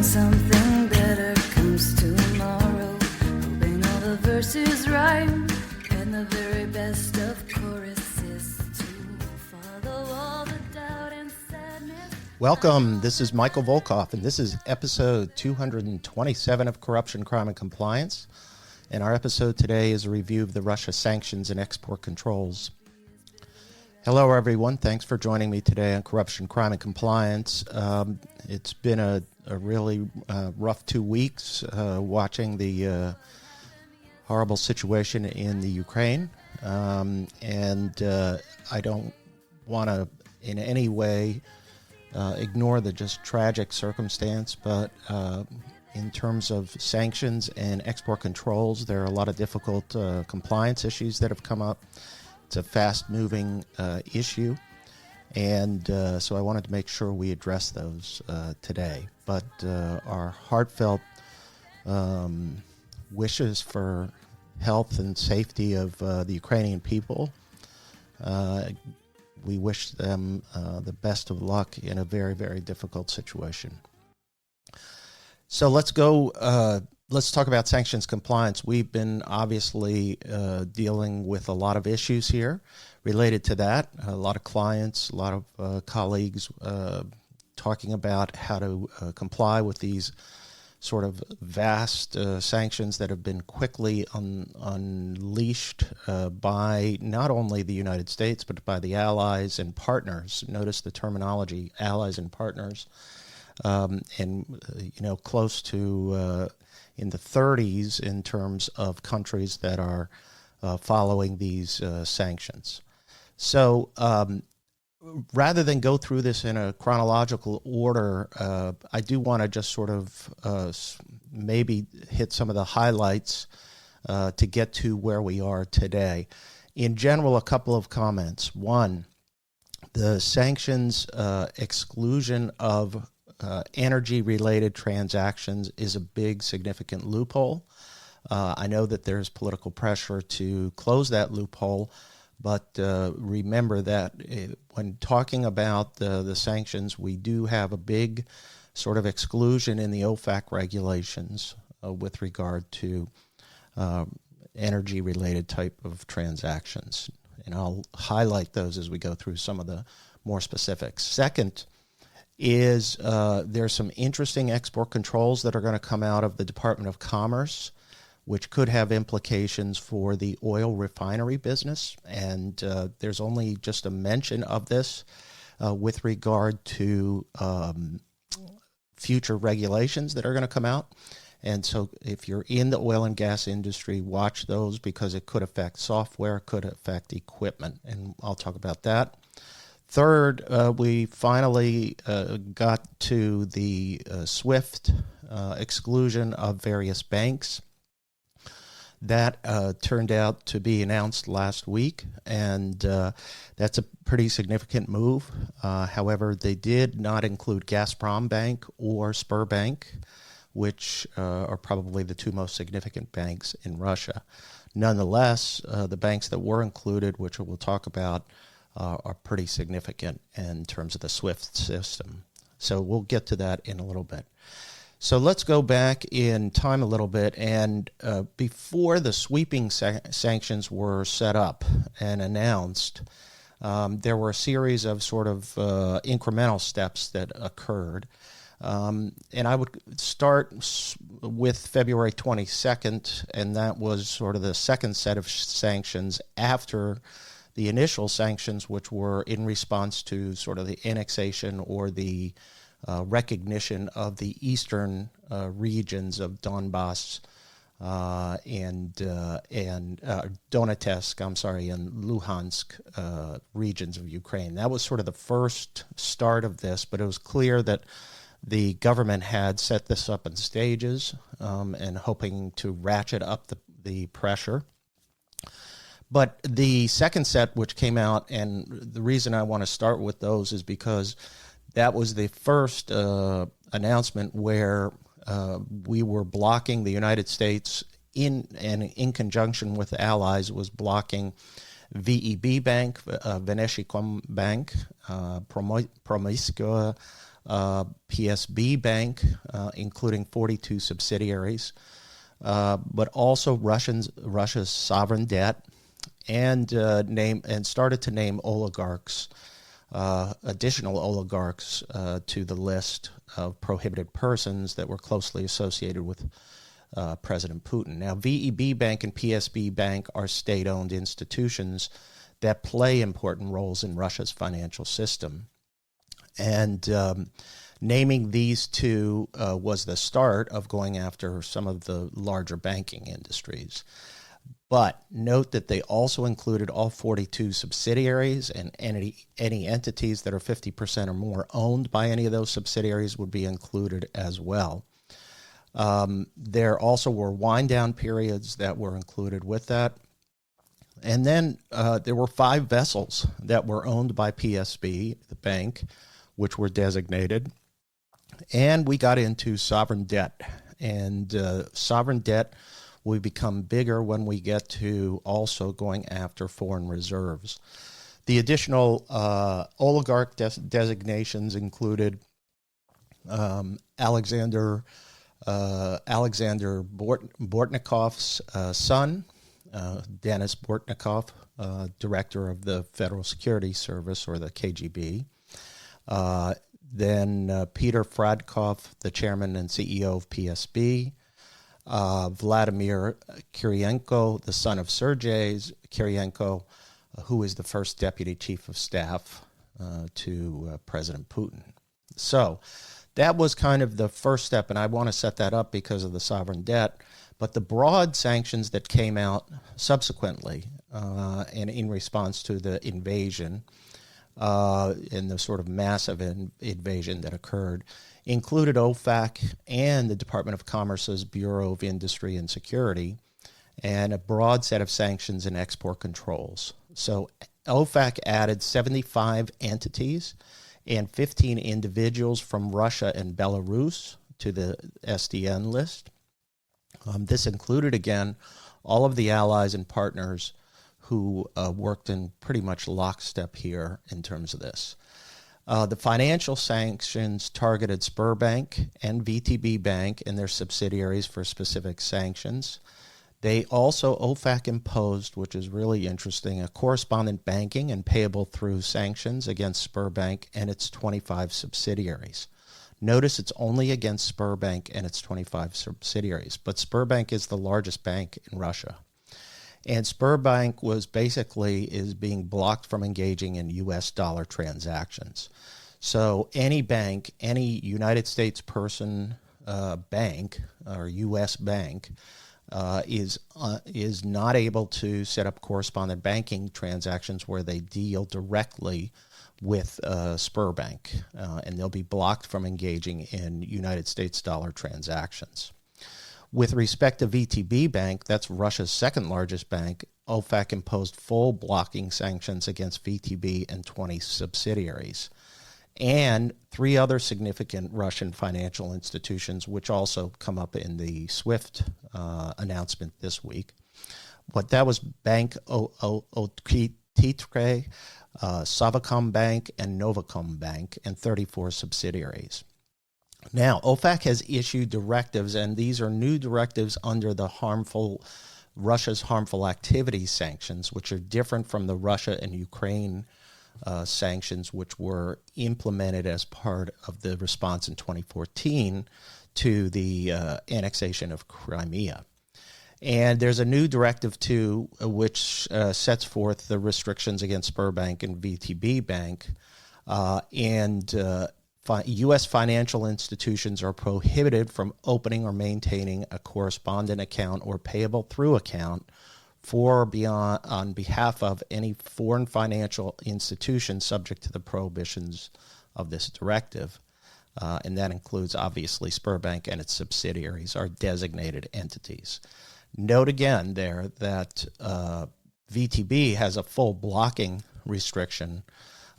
hoping something better comes tomorrow, hoping all the verses rhyme, and the very best of choruses to follow all the doubt and sadness. Welcome, this is Michael Volkov, and this is episode 227 of Corruption, Crime, and Compliance. And our episode today is a review of the Russia sanctions and export controls. Hello, everyone. Thanks for joining me today on Corruption, Crime, and Compliance. It's been a really rough 2 weeks watching the horrible situation in the Ukraine. And I don't want to in any way ignore the just tragic circumstance, but in terms of sanctions and export controls, there are a lot of difficult compliance issues that have come up. It's a fast-moving issue, and so I wanted to make sure we address those today. But our heartfelt wishes for health and safety of the Ukrainian people. We wish them the best of luck in a very, very difficult situation. So let's go. Let's talk about sanctions compliance. We've been obviously dealing with a lot of issues here related to that. A lot of clients, a lot of colleagues talking about how to comply with these sort of vast sanctions that have been quickly unleashed by not only the United States, but by the allies and partners. Notice the terminology, allies and partners. Close to in the 30s in terms of countries that are following these sanctions. So rather than go through this in a chronological order, I do want to just sort of maybe hit some of the highlights to get to where we are today. In general, a couple of comments. One, the sanctions exclusion of energy-related transactions is a big, significant loophole. I know that there's political pressure to close that loophole, but remember that when talking about the sanctions, we do have a big sort of exclusion in the OFAC regulations with regard to energy-related type of transactions. And I'll highlight those as we go through some of the more specifics. Second, is there's some interesting export controls that are going to come out of the Department of Commerce, which could have implications for the oil refinery business. And there's only just a mention of this with regard to future regulations that are going to come out. And so if you're in the oil and gas industry, watch those because it could affect software, could affect equipment. And I'll talk about that. Third, we finally got to the SWIFT exclusion of various banks. That turned out to be announced last week, and that's a pretty significant move. However, they did not include Gazprom Bank or Sberbank, which are probably the two most significant banks in Russia. Nonetheless, the banks that were included, which we'll talk about, are pretty significant in terms of the SWIFT system. So we'll get to that in a little bit. So let's go back in time a little bit. And before the sweeping sanctions were set up and announced, there were a series of sort of incremental steps that occurred. And I would start with February 22nd, and that was sort of the second set of sanctions after the initial sanctions, which were in response to sort of the annexation or the recognition of the eastern regions of Donbass and Donetsk, and Luhansk regions of Ukraine. That was sort of the first start of this, but it was clear that the government had set this up in stages and hoping to ratchet up the pressure. But the second set, which came out, and the reason I want to start with those is because that was the first announcement where we were blocking the United States in conjunction with the allies, was blocking VEB Bank, Veneshicom Bank, Promiscuous PSB Bank, including 42 subsidiaries, but also Russia's sovereign debt, and started to name oligarchs, additional oligarchs to the list of prohibited persons that were closely associated with President Putin. Now, VEB Bank and PSB Bank are state-owned institutions that play important roles in Russia's financial system. And naming these two was the start of going after some of the larger banking industries. But note that they also included all 42 subsidiaries, and any entities that are 50% or more owned by any of those subsidiaries would be included as well. There also were wind-down periods that were included with that. And then there were 5 vessels that were owned by PSB, the bank, which were designated. And we got into sovereign debt. And sovereign debt will become bigger when we get to also going after foreign reserves. The additional oligarch designations included Alexander Bortnikov's son, Denis Bortnikov, director of the Federal Security Service, or the KGB. Then Peter Fradkov, the chairman and CEO of PSB. Vladimir Kiriyenko, the son of Sergei Kiriyenko, who is the first deputy chief of staff to President Putin. So that was kind of the first step, and I want to set that up because of the sovereign debt. But the broad sanctions that came out subsequently and in response to the invasion and the sort of massive invasion that occurred included OFAC and the Department of Commerce's Bureau of Industry and Security, and a broad set of sanctions and export controls. So OFAC added 75 entities and 15 individuals from Russia and Belarus to the SDN list. This included, again, all of the allies and partners who worked in pretty much lockstep here in terms of this. The financial sanctions targeted Sberbank and VTB Bank and their subsidiaries for specific sanctions. They also, OFAC imposed, which is really interesting, a correspondent banking and payable through sanctions against Sberbank and its 25 subsidiaries. Notice it's only against Sberbank and its 25 subsidiaries, but Sberbank is the largest bank in Russia. And Sberbank is being blocked from engaging in U.S. dollar transactions. So any bank, any United States person bank or U.S. bank is not able to set up correspondent banking transactions where they deal directly with Sberbank, and they'll be blocked from engaging in United States dollar transactions. With respect to VTB Bank, that's Russia's second largest bank, OFAC imposed full blocking sanctions against VTB and 20 subsidiaries, and 3 other significant Russian financial institutions, which also come up in the SWIFT announcement this week. But that was Bank Otkritre, Savacom Bank, and Novacom Bank, and 34 subsidiaries. Now, OFAC has issued directives, and these are new directives under the Russia's harmful activities sanctions, which are different from the Russia and Ukraine sanctions, which were implemented as part of the response in 2014 to the annexation of Crimea. And there's a new directive, too, which sets forth the restrictions against Sberbank and VTB Bank, U.S. financial institutions are prohibited from opening or maintaining a correspondent account or payable through account on behalf of any foreign financial institution subject to the prohibitions of this directive. And that includes, obviously, Sberbank and its subsidiaries are designated entities. Note again there that VTB has a full blocking restriction,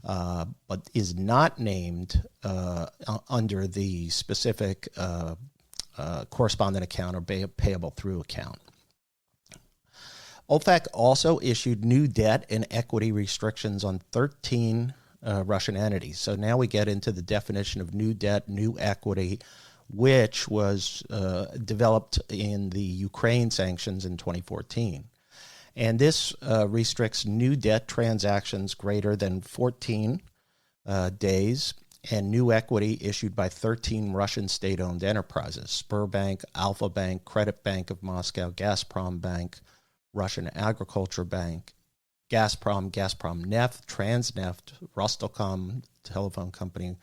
but is not named under the specific correspondent account or payable through account. OFAC also issued new debt and equity restrictions on 13 Russian entities. So now we get into the definition of new debt, new equity, which was developed in the Ukraine sanctions in 2014. And this restricts new debt transactions greater than 14 days and new equity issued by 13 Russian state-owned enterprises: Sberbank, Alfa Bank, Credit Bank of Moscow, Gazprom Bank, Russian Agriculture Bank, Gazprom, Gazprom Neft, Transneft, Rostocom telephone company,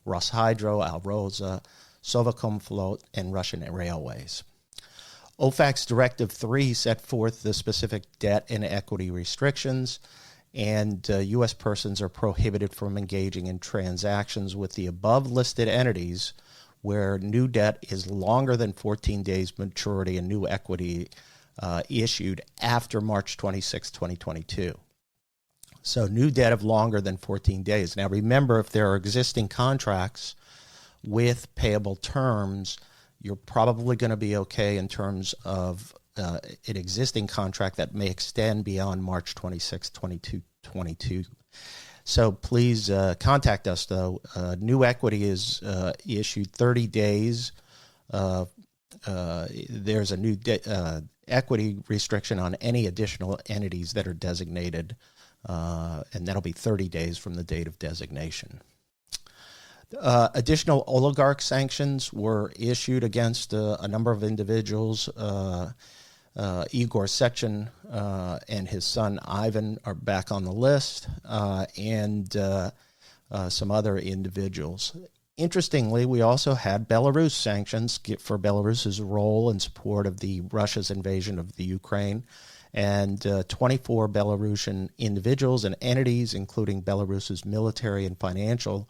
Roshydro, Alrosa, Sovacom Float, and Russian Railways. OFAC's Directive 3 set forth the specific debt and equity restrictions, and U.S. persons are prohibited from engaging in transactions with the above-listed entities where new debt is longer than 14 days maturity and new equity issued after March 26, 2022. So new debt of longer than 14 days. Now remember, if there are existing contracts with payable terms, you're probably going to be okay in terms of an existing contract that may extend beyond March 26, 2022. So please contact us, though. New equity is issued 30 days. There's a new equity restriction on any additional entities that are designated, and that'll be 30 days from the date of designation. Additional oligarch sanctions were issued against a number of individuals. Igor Sechin and his son Ivan are back on the list, and some other individuals. Interestingly, we also had Belarus sanctions for Belarus's role in support of Russia's invasion of the Ukraine, and 24 Belarusian individuals and entities, including Belarus's military and financial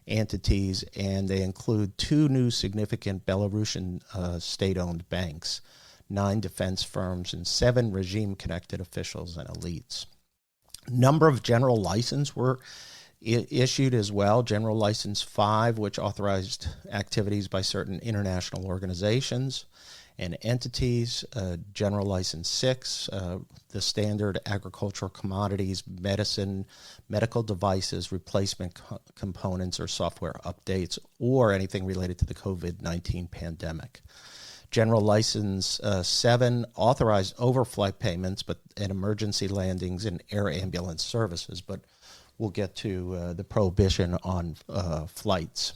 entities, and they include 2 new significant Belarusian state-owned banks, 9 defense firms, and 7 regime-connected officials and elites. Number of general license were issued as well. General License 5, which authorized activities by certain international organizations and entities. General License 6, the standard agricultural commodities, medicine, medical devices, replacement components or software updates, or anything related to the COVID-19 pandemic. General License 7 authorized overflight payments and emergency landings and air ambulance services, but we'll get to the prohibition on flights.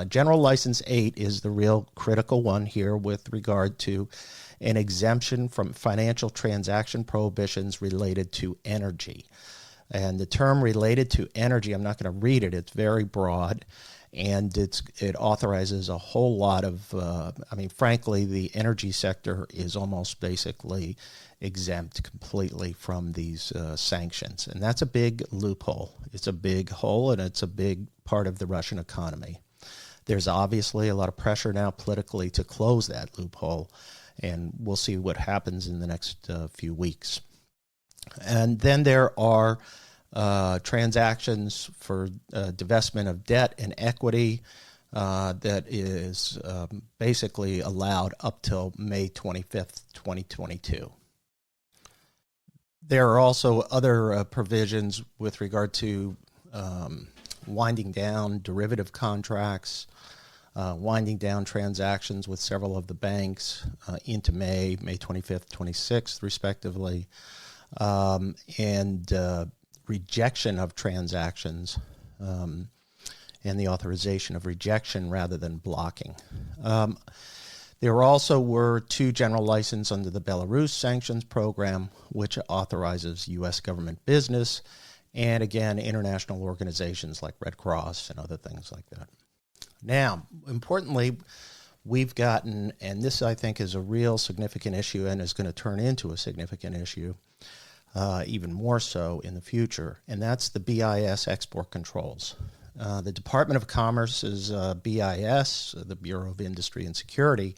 General License 8 is the real critical one here with regard to an exemption from financial transaction prohibitions related to energy. And the term related to energy, I'm not going to read it, it's very broad, and it authorizes a whole lot of, frankly, the energy sector is almost basically exempt completely from these sanctions. And that's a big loophole. It's a big hole, and it's a big part of the Russian economy. There's obviously a lot of pressure now politically to close that loophole, and we'll see what happens in the next few weeks. And then there are transactions for divestment of debt and equity that is basically allowed up till May 25th, 2022. There are also other provisions with regard to winding down derivative contracts, winding down transactions with several of the banks into May 25th, 26th, respectively, and rejection of transactions and the authorization of rejection rather than blocking. There also were 2 general licenses under the Belarus sanctions program, which authorizes U.S. government business and, again, international organizations like Red Cross and other things like that. Now, importantly, we've gotten, and this I think is a real significant issue and is going to turn into a significant issue, even more so in the future, and that's the BIS export controls. The Department of Commerce's BIS, the Bureau of Industry and Security,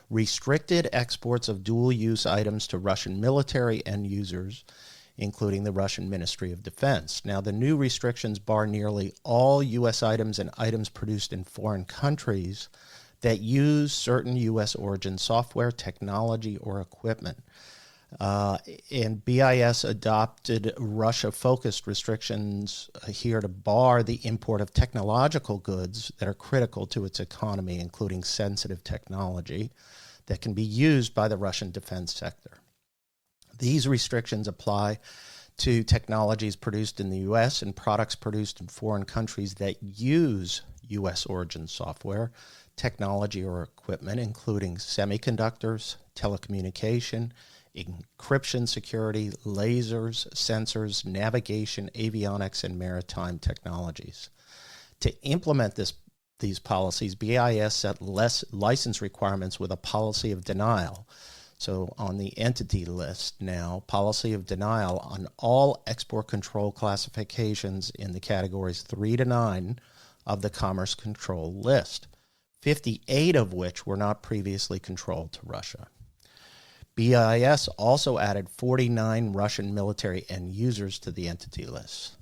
restricted exports of dual-use items to Russian military end users, including the Russian Ministry of Defense. Now, the new restrictions bar nearly all U.S. items and items produced in foreign countries that use certain U.S. origin software, technology, or equipment. And BIS adopted Russia-focused restrictions here to bar the import of technological goods that are critical to its economy, including sensitive technology that can be used by the Russian defense sector. These restrictions apply to technologies produced in the U.S. and products produced in foreign countries that use U.S. origin software, technology, or equipment, including semiconductors, telecommunication, encryption security, lasers, sensors, navigation, avionics, and maritime technologies. To implement these policies, BIS set less license requirements with a policy of denial. So on the entity list now, policy of denial on all export control classifications in the categories 3 to 9 of the Commerce Control List, 58 of which were not previously controlled to Russia. BIS also added 49 Russian military end users to the entity list.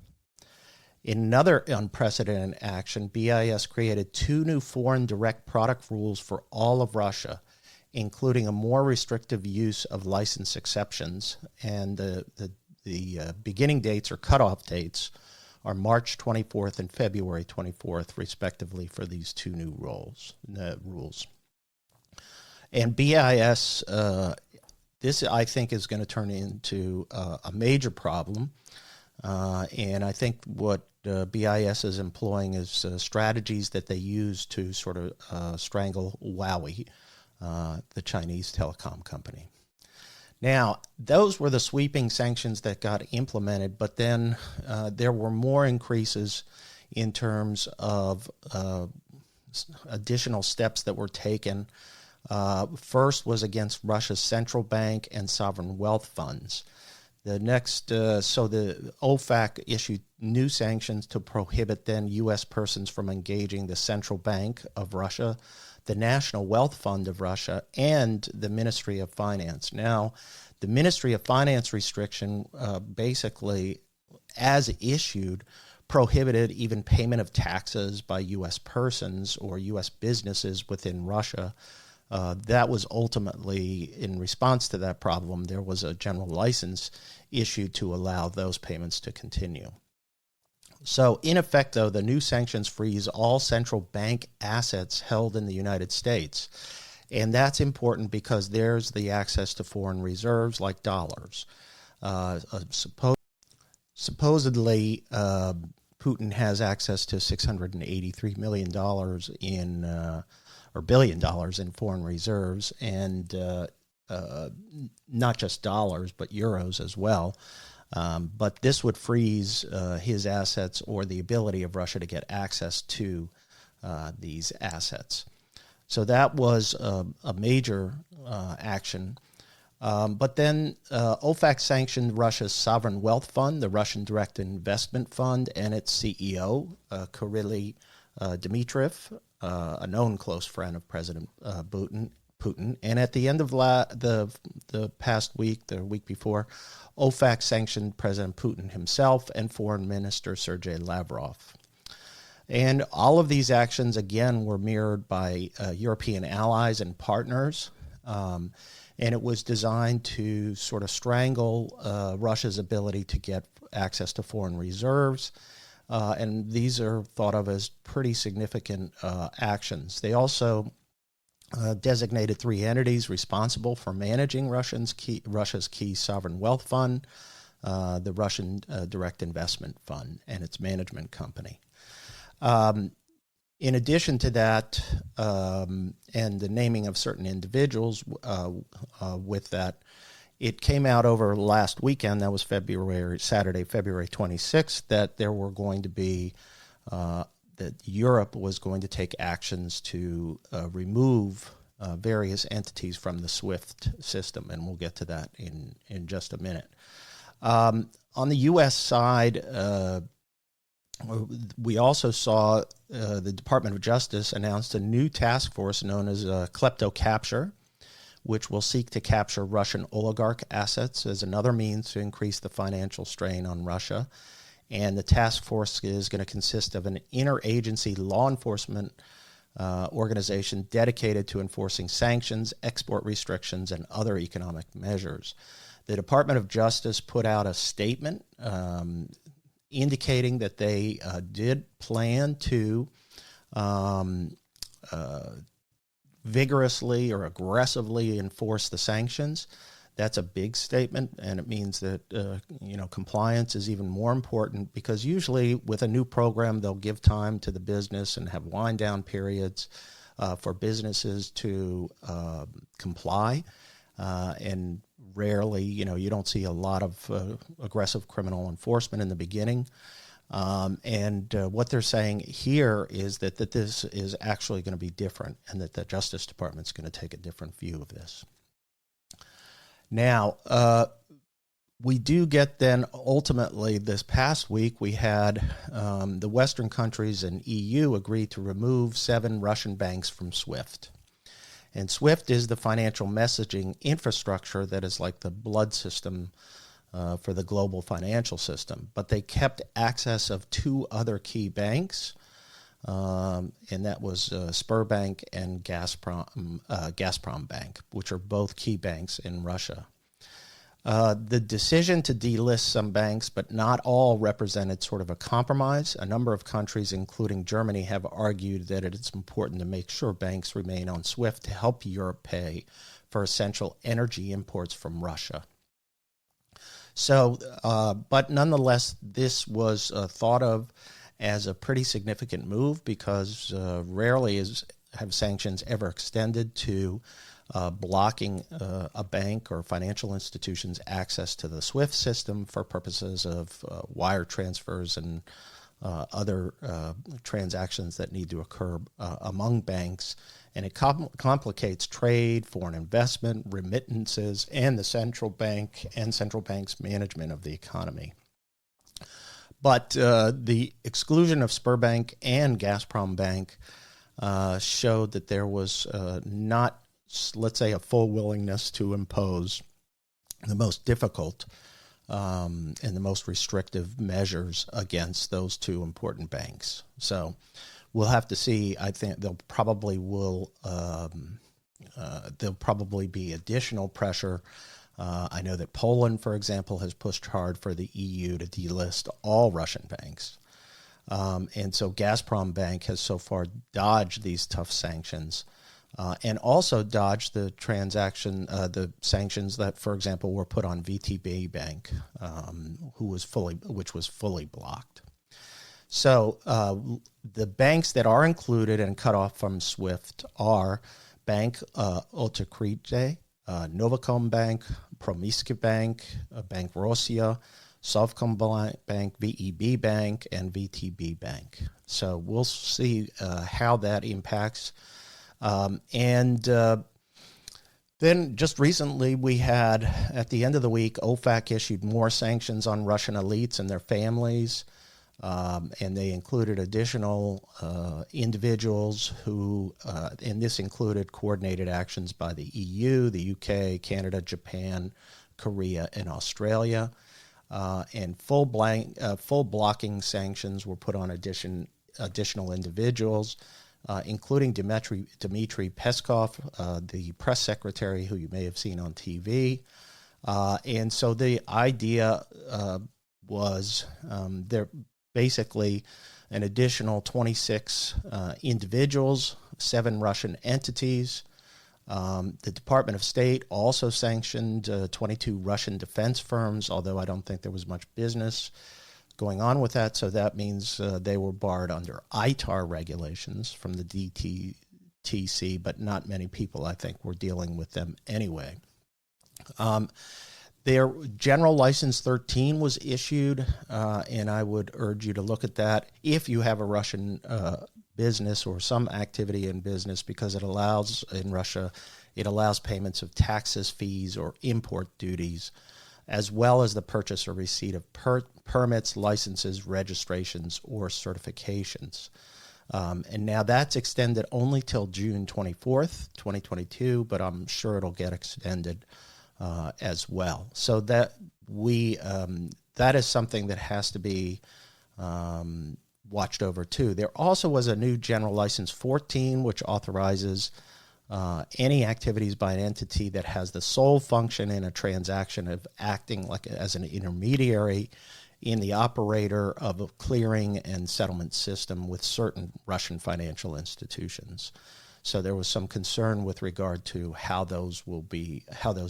In another unprecedented action, BIS created 2 new foreign direct product rules for all of Russia, including a more restrictive use of license exceptions, and the beginning dates or cutoff dates are March 24th and February 24th, respectively, for these 2 new rules. And BIS, this I think is going to turn into a major problem, and I think what BIS is employing is strategies that they use to sort of strangle Huawei, the Chinese telecom company. Now, those were the sweeping sanctions that got implemented, but then there were more increases in terms of additional steps that were taken. First was against Russia's central bank and sovereign wealth funds. The next, so the OFAC issued new sanctions to prohibit then U.S. persons from engaging the central bank of Russia, the National Wealth Fund of Russia, and the Ministry of Finance. Now, the Ministry of Finance restriction basically, as issued, prohibited even payment of taxes by U.S. persons or U.S. businesses within Russia. That was ultimately, in response to that problem, there was a general license issued to allow those payments to continue. So, in effect, though, the new sanctions freeze all central bank assets held in the United States. And that's important because there's the access to foreign reserves like dollars. Supposedly, Putin has access to $683 million or $1 billion in foreign reserves, and not just dollars, but euros as well. But this would freeze his assets or the ability of Russia to get access to these assets. So that was a major action. But then OFAC sanctioned Russia's sovereign wealth fund, the Russian Direct Investment Fund, and its CEO, Kirill Dmitriev, a known close friend of President Putin. And at the end of the past week, the week before, OFAC sanctioned President Putin himself and Foreign Minister Sergei Lavrov. And all of these actions, again, were mirrored by European allies and partners. And it was designed to sort of strangle Russia's ability to get access to foreign reserves. And these are thought of as pretty significant actions. They also designated 3 entities responsible for managing Russia's key sovereign wealth fund, the Russian Direct Investment Fund, and its management company. In addition to that, and the naming of certain individuals with that, it came out over last weekend, that was Saturday, February 26th, that there were going to be, that Europe was going to take actions to remove various entities from the SWIFT system, and we'll get to that in just a minute. On the U.S. side, we also saw the Department of Justice announced a new task force known as Klepto Capture, which will seek to capture Russian oligarch assets as another means to increase the financial strain on Russia. And the task force is going to consist of an interagency law enforcement organization dedicated to enforcing sanctions, export restrictions, and other economic measures. The Department of Justice put out a statement indicating that they did plan to vigorously or aggressively enforce the sanctions. That's a big statement, and it means that compliance is even more important, because usually with a new program they'll give time to the business and have wind down periods for businesses to comply, and rarely, you don't see a lot of aggressive criminal enforcement in the beginning. And what they're saying here is that this is actually going to be different, and that the Justice Department's going to take a different view of this. Now, we do get then ultimately this past week we had the Western countries and EU agree to remove 7 Russian banks from SWIFT. And SWIFT is the financial messaging infrastructure that is like the blood system for the global financial system. But they kept access of 2 other key banks, and that was Sberbank and Gazprom Bank, which are both key banks in Russia. The decision to delist some banks, but not all, represented sort of a compromise. A number of countries, including Germany, have argued that it's important to make sure banks remain on SWIFT to help Europe pay for essential energy imports from Russia. So, but nonetheless, this was thought of as a pretty significant move, because rarely have sanctions ever extended to blocking a bank or financial institution's access to the SWIFT system for purposes of wire transfers and other transactions that need to occur among banks. And it complicates trade, foreign investment, remittances, and the central bank and central bank's management of the economy. But the exclusion of Sberbank and Gazprom Bank showed that there was not, let's say, a full willingness to impose the most difficult and the most restrictive measures against those 2 important banks. So we'll have to see. I think there'll probably be additional pressure. I know that Poland, for example, has pushed hard for the EU to delist all Russian banks. And so Gazprom Bank has so far dodged these tough sanctions, and also dodged the sanctions that, for example, were put on VTB Bank, which was fully blocked. So the banks that are included and cut off from SWIFT are Bank Otokritai, Novacom Bank, Promiski Bank, Bank Rosia, Sovcom Bank, VEB Bank, and VTB Bank. So we'll see how that impacts. Then just recently we had, at the end of the week, OFAC issued more sanctions on Russian elites and their families. And they included additional individuals who, and this included coordinated actions by the EU, the UK, Canada, Japan, Korea, and Australia. And full blocking sanctions were put on additional individuals, including Dmitry Peskov, the press secretary who you may have seen on TV. And so the idea was there basically an additional 26 individuals, 7 Russian entities. The Department of State also sanctioned 22 Russian defense firms, although I don't think there was much business going on with that. So that means they were barred under ITAR regulations from the DTTC, but not many people, I think, were dealing with them anyway. Their General License 13 was issued, and I would urge you to look at that if you have a Russian business or some activity in business, because it allows, in Russia, it allows payments of taxes, fees, or import duties, as well as the purchase or receipt of permits, licenses, registrations, or certifications. And now that's extended only till June 24th, 2022, but I'm sure it'll get extended as well. So that that is something that has to be watched over too. There also was a new General License 14, which authorizes any activities by an entity that has the sole function in a transaction of acting like as an intermediary in the operator of a clearing and settlement system with certain Russian financial institutions. So there was some concern with regard to how those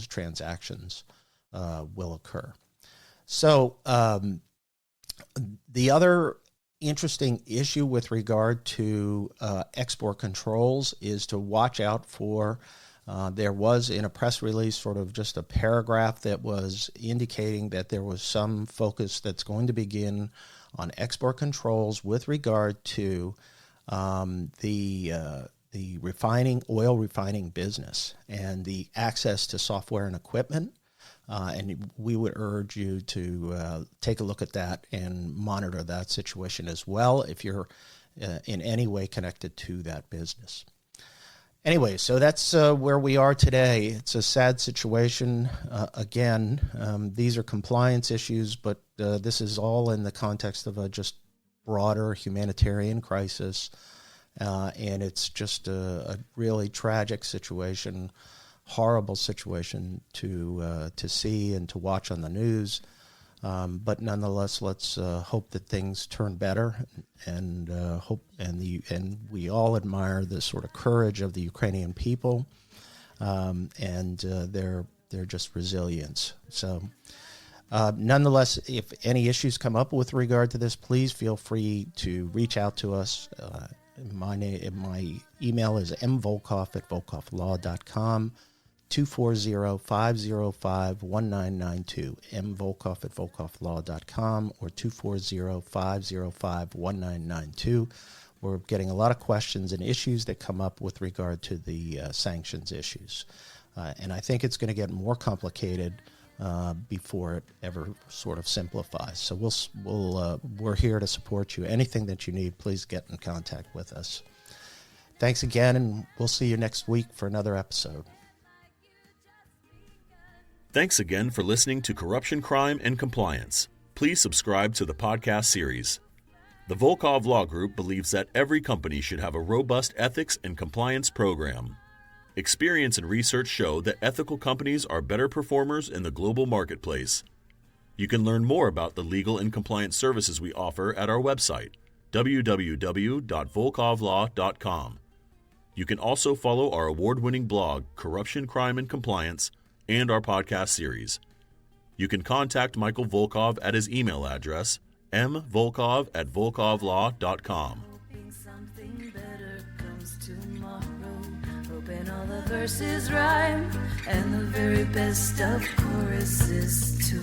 transactions will occur. So the other interesting issue with regard to export controls is to watch out for, there was in a press release sort of just a paragraph that was indicating that there was some focus that's going to begin on export controls with regard to the oil refining business and the access to software and equipment. And we would urge you to take a look at that and monitor that situation as well if you're in any way connected to that business. Anyway, so that's where we are today. It's a sad situation. Again, these are compliance issues, but this is all in the context of a just broader humanitarian crisis. And it's just a really tragic situation, horrible situation to see and to watch on the news. But nonetheless, let's hope that things turn better, and we all admire the sort of courage of the Ukrainian people, and their just resilience. So, nonetheless, if any issues come up with regard to this, please feel free to reach out to us. My email is mvolkov@volkovlaw.com. 240-505-1992, mvolkov@volkovlaw.com, or 240-505-1992. We're getting a lot of questions and issues that come up with regard to the sanctions issues. And I think it's going to get more complicated before it ever sort of simplifies. So we're here to support you. Anything that you need, please get in contact with us. Thanks again, and we'll see you next week for another episode. Thanks again for listening to Corruption, Crime, and Compliance. Please subscribe to the podcast series. The Volkov Law Group believes that every company should have a robust ethics and compliance program. Experience and research show that ethical companies are better performers in the global marketplace. You can learn more about the legal and compliance services we offer at our website, www.volkovlaw.com. You can also follow our award-winning blog, Corruption, Crime, and Compliance, and our podcast series. You can contact Michael Volkov at his email address, mvolkov@volkovlaw.com. Hoping something better comes tomorrow. Hoping all the verses rhyme and the very best of choruses to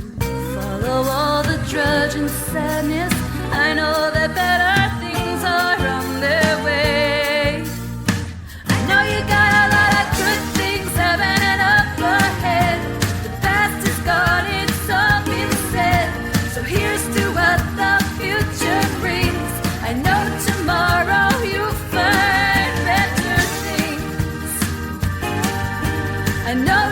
follow all the drudge and sadness. I know that better things are on their way. I know you got a lot of good things happening up ahead. The past is gone, it's all been said. So here's to what the future brings. I know tomorrow you'll find better things. I know